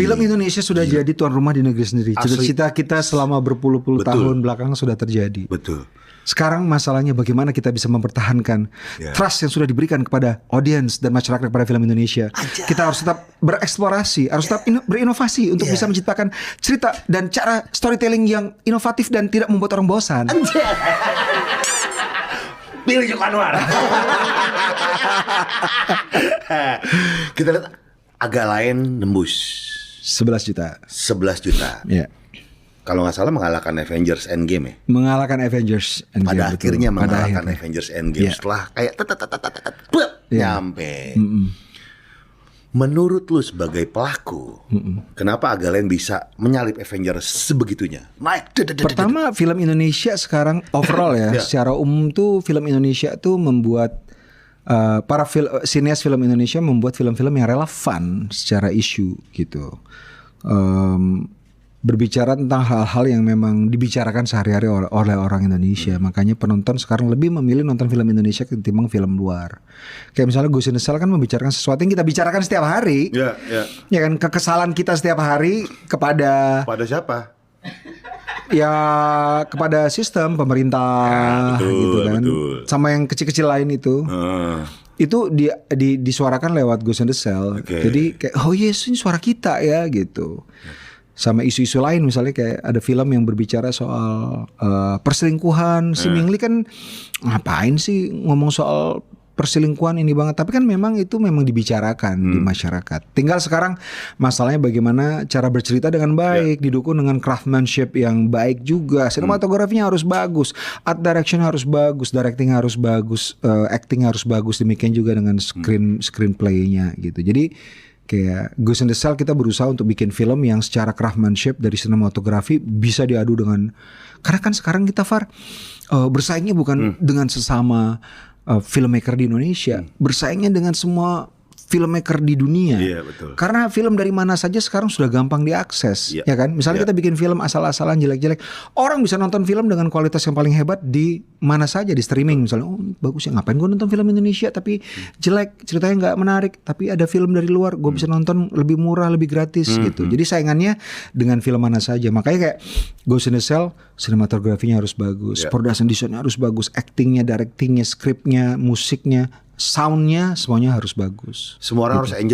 Film Indonesia sudah jadi tuan rumah di negeri sendiri. Cita-cita kita selama berpuluh-puluh tahun belakangan sudah terjadi. Betul. Sekarang masalahnya bagaimana kita bisa mempertahankan trust yang sudah diberikan kepada audiens dan masyarakat kepada film Indonesia. Kita harus tetap bereksplorasi, harus tetap berinovasi untuk bisa menciptakan cerita dan cara storytelling yang inovatif dan tidak membuat orang bosan. Pilih Joko Anwar. Kita lihat agak lain nembus 11 juta. 11 juta. Ya. Kalau nggak salah mengalahkan Avengers Endgame ya. Mengalahkan Avengers Endgame. Pada akhirnya betul. mengalahkan Avengers Endgame setelah kayak nyampe. Menurut lu sebagai pelaku, kenapa agak lain bisa menyalip Avengers sebegitunya? Naik. Pertama, film Indonesia sekarang overall ya, secara umum tuh film Indonesia tuh membuat para sinias film Indonesia membuat film-film yang relevan secara isu gitu. Berbicara tentang hal-hal yang memang dibicarakan sehari-hari oleh orang Indonesia. Makanya penonton sekarang lebih memilih nonton film Indonesia ketimbang film luar. Kayak misalnya Ghost in the Shell kan membicarakan sesuatu yang kita bicarakan setiap hari. Ya kan, kekesalan kita setiap hari kepada siapa? Ya kepada sistem pemerintah betul, gitu kan. Betul. Sama yang kecil-kecil lain itu. Itu disuarakan lewat Ghost in the Shell. Jadi kayak oh yes, ini suara kita ya gitu. Sama isu-isu lain misalnya kayak ada film yang berbicara soal perselingkuhan. Si Mingli kan ngapain sih ngomong soal perselingkuhan ini banget, tapi kan memang itu memang dibicarakan di masyarakat. Tinggal sekarang masalahnya bagaimana cara bercerita dengan baik, didukung dengan craftsmanship yang baik juga. Sinematografinya harus bagus, art direction harus bagus, directing harus bagus, acting harus bagus, demikian juga dengan screenplay-nya gitu. Jadi kayak Ghost in the Shell kita berusaha untuk bikin film yang secara craftsmanship dari sinematografi bisa diadu dengan, karena kan sekarang kita bersaingnya bukan dengan sesama filmmaker di Indonesia, bersaingnya dengan semua filmmaker di dunia. Iya, betul. Karena film dari mana saja sekarang sudah gampang diakses, ya kan? Misalnya kita bikin film asal-asalan jelek-jelek, orang bisa nonton film dengan kualitas yang paling hebat di mana saja, di streaming misalnya. Oh bagus ya, ngapain gue nonton film Indonesia tapi jelek, ceritanya nggak menarik, tapi ada film dari luar gue bisa nonton lebih murah, lebih gratis gitu. Jadi saingannya dengan film mana saja. Makanya kayak Ghost in the Shell, sinematografinya harus bagus, production design-nya harus bagus, actingnya, directingnya, skripnya, musiknya, soundnya, semuanya harus bagus. Semua orang harus enjoy